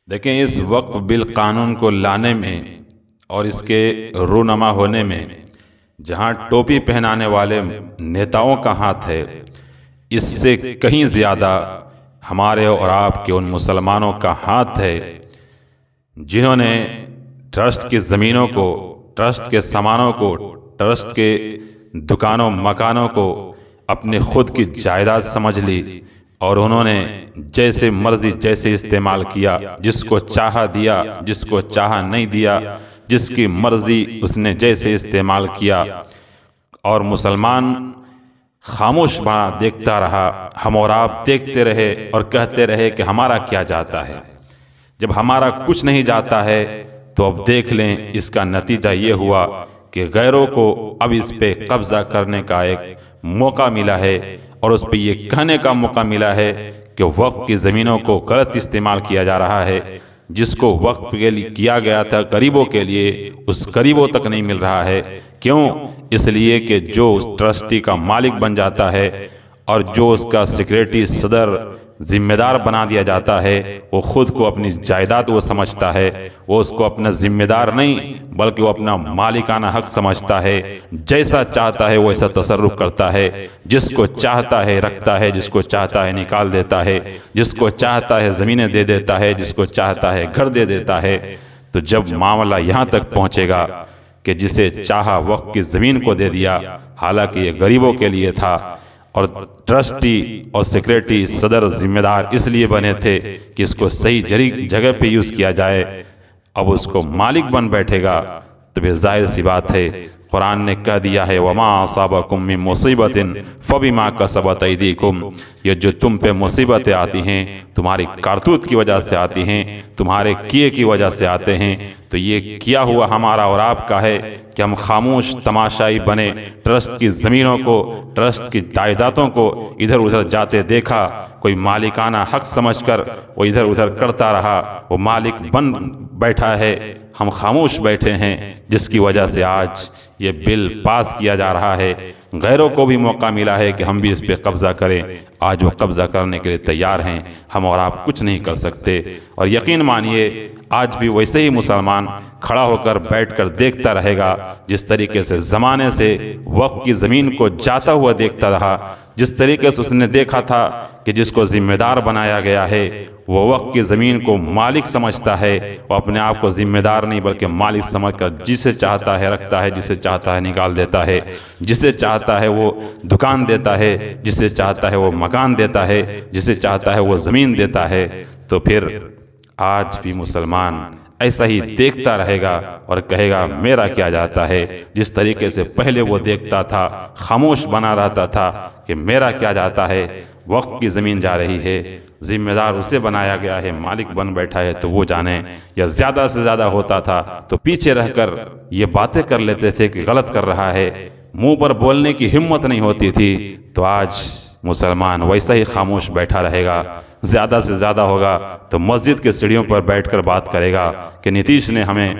دیکھیں، اس وقف بل قانون کو لانے میں اور اس کے رونما ہونے میں جہاں ٹوپی پہنانے والے نیتاؤں کا ہاتھ ہے، اس سے کہیں زیادہ ہمارے اور آپ کے ان مسلمانوں کا ہاتھ ہے جنہوں نے ٹرسٹ کی زمینوں کو، ٹرسٹ کے سامانوں کو، ٹرسٹ کے دکانوں مکانوں کو اپنی خود کی جائیداد سمجھ لی اور انہوں نے جیسے مرضی جیسے استعمال کیا، جس کو چاہا دیا، جس کو چاہا نہیں دیا، جس کی مرضی اس نے جیسے استعمال کیا، اور مسلمان خاموش بنا دیکھتا رہا۔ ہم اور آپ دیکھتے رہے اور کہتے رہے کہ ہمارا کیا جاتا ہے۔ جب ہمارا کچھ نہیں جاتا ہے تو اب دیکھ لیں اس کا نتیجہ یہ ہوا کہ غیروں کو اب اس پہ قبضہ کرنے کا ایک موقع ملا ہے، اور اس پہ یہ کہنے کا موقع ملا ہے کہ وقف کی زمینوں کو غلط استعمال کیا جا رہا ہے۔ جس کو وقف کے لیے کیا گیا تھا غریبوں کے لیے، اس غریبوں تک نہیں مل رہا ہے۔ کیوں؟ اس لیے کہ جو اس ٹرسٹی کا مالک بن جاتا ہے اور جو اس کا سیکریٹری صدر ذمہ دار بنا دیا جاتا ہے، وہ خود کو اپنی جائیداد وہ سمجھتا ہے، وہ اس کو اپنا ذمہ دار نہیں بلکہ وہ اپنا مالکانہ حق سمجھتا ہے۔ جیسا چاہتا ہے ویسا تصرف کرتا ہے، جس کو چاہتا ہے رکھتا ہے، جس کو چاہتا ہے نکال دیتا ہے، جس کو چاہتا ہے زمینیں دے دیتا ہے، جس کو چاہتا ہے گھر دے دیتا ہے۔ تو جب معاملہ یہاں تک پہنچے گا کہ جسے چاہا وقف کی زمین کو دے دیا، حالانکہ یہ غریبوں کے لیے تھا، اور ٹرسٹی اور سیکریٹری صدر ذمہ دار اس لیے بنے تھے کہ اس کو صحیح جگہ پہ یوز کیا جائے، اب اس کو مالک بن بیٹھے گا تو پھر ظاہر سی بات ہے، قرآن نے کہہ دیا ہے وَمَا أَصَابَكُم مِّن مُّصِيبَةٍ فَبِمَا كَسَبَتْ أَيْدِيكُمْ، یہ جو تم پہ مصیبتیں آتی ہیں تمہاری کارتوت کی وجہ سے آتی ہیں، تمہارے کیے کی وجہ سے آتے ہیں، تو یہ کیا ہوا ہمارا اور آپ کا ہے کہ ہم خاموش تماشائی بنے، ٹرسٹ کی زمینوں کو، ٹرسٹ کی جائیدادوں کو ادھر ادھر جاتے دیکھا، کوئی مالکانہ حق سمجھ کر وہ ادھر ادھر کرتا رہا، وہ مالک بن بیٹھا ہے، ہم خاموش بیٹھے ہیں، جس کی وجہ سے آج یہ بل پاس کیا جا رہا ہے۔ غیروں کو بھی موقع ملا ہے کہ ہم بھی اس پہ قبضہ کریں، آج وہ قبضہ کرنے کے لیے تیار ہیں، ہم اور آپ کچھ نہیں کر سکتے۔ اور یقین مانیے آج بھی ویسے ہی مسلمان کھڑا ہو کر بیٹھ کر دیکھتا رہے گا، جس طریقے سے زمانے سے وقف کی زمین کو جاتا ہوا دیکھتا رہا، جس طریقے سے اس نے دیکھا تھا کہ جس کو ذمہ دار بنایا گیا ہے وہ وقف کی زمین کو مالک سمجھتا ہے، وہ اپنے آپ کو ذمہ دار نہیں بلکہ مالک سمجھ کر جسے چاہتا ہے رکھتا ہے، جسے چاہتا ہے نکال دیتا ہے، جسے چاہتا ہے وہ دکان دیتا ہے، جسے چاہتا ہے وہ مکان دیتا ہے، جسے چاہتا ہے وہ زمین دیتا ہے۔ تو پھر آج بھی مسلمان ایسا ہی دیکھتا رہے گا اور کہے گا میرا کیا جاتا ہے، جس طریقے سے پہلے وہ دیکھتا تھا، خاموش بنا رہتا تھا کہ میرا کیا جاتا ہے، وقف کی زمین جا رہی ہے، ذمہ دار اسے بنایا گیا ہے، مالک بن بیٹھا ہے تو وہ جانے، یا زیادہ سے زیادہ ہوتا تھا تو پیچھے رہ کر یہ باتیں کر لیتے تھے کہ غلط کر رہا ہے، منہ پر بولنے کی ہمت نہیں ہوتی تھی۔ تو آج مسلمان ویسا ہی خاموش بیٹھا رہے گا، زیادہ سے زیادہ ہوگا تو مسجد کے سیڑھیوں پر بیٹھ کر بات کرے گا کہ نتیش نے ہمیں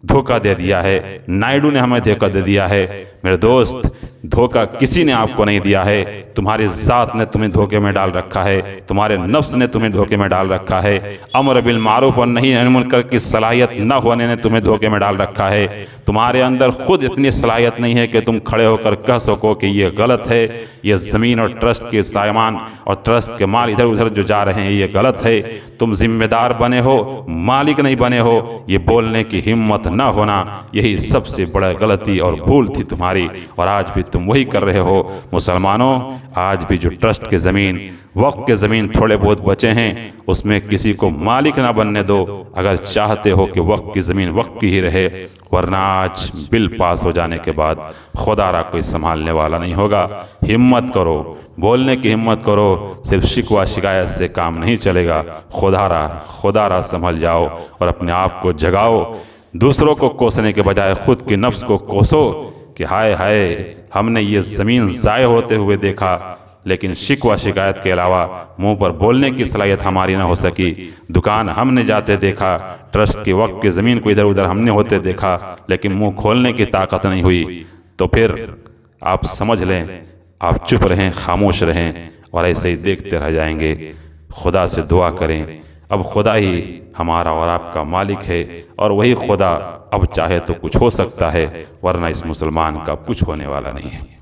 دھوکہ دے دیا ہے، نائیڈو نے ہمیں دھوکہ دے دیا ہے۔ میرے دوست، دھوکہ کسی نے آپ کو نہیں دیا ہے، تمہاری ذات نے تمہیں دھوکے میں ڈال رکھا ہے، تمہارے نفس نے تمہیں دھوکے میں ڈال رکھا ہے، امر بالمعروف اور نہی عن المنکر کی صلاحیت نہ ہونے نے تمہیں دھوکے میں ڈال رکھا ہے۔ تمہارے اندر خود اتنی صلاحیت نہیں ہے کہ تم کھڑے ہو کر کہہ سکو کہ یہ غلط ہے، یہ زمین اور ٹرسٹ کے سامان اور ٹرسٹ کے مال ادھر ادھر جو جا رہے ہیں یہ غلط ہے۔ تم ذمہ دار بنے ہو، مالک نہیں بنے ہو، یہ بولنے کی ہمت نہ ہونا یہی سب سے بڑا غلطی اور بھول تھی تمہاری، اور آج بھی تم وہی کر رہے ہو۔ مسلمانوں، آج بھی جو ٹرسٹ کے زمین، وقف کے زمین تھوڑے بہت بچے ہیں، اس میں کسی کو مالک نہ بننے دو، اگر چاہتے ہو کہ وقف کی زمین وقف کی ہی رہے، ورنہ آج بل پاس ہو جانے کے بعد خدا را کوئی سنبھالنے والا نہیں ہوگا۔ ہمت کرو، بولنے کی ہمت کرو، صرف شکوہ شکایت سے کام نہیں چلے گا، خدا را سنبھل جاؤ اور اپنے آپ کو جگاؤ، دوسروں کو کوسنے کے بجائے خود کی نفس کو کوسو کہ ہائے ہائے ہم نے یہ زمین ضائع ہوتے ہوئے دیکھا، لیکن شکوہ شکایت کے علاوہ منہ پر بولنے کی صلاحیت ہماری نہ ہو سکی، دکان ہم نے جاتے دیکھا، ٹرسٹ کی وقف کی زمین کو ادھر ادھر ہم نے ہوتے دیکھا، لیکن منہ کھولنے کی طاقت نہیں ہوئی۔ تو پھر آپ سمجھ لیں، آپ چپ رہیں، خاموش رہیں اور ایسے ہی دیکھتے رہ جائیں گے۔ خدا سے دعا کریں اب خدا ہی ہمارا اور آپ کا مالک ہے، اور وہی خدا اب چاہے تو کچھ ہو سکتا ہے، ورنہ اس مسلمان کا کچھ ہونے والا نہیں ہے۔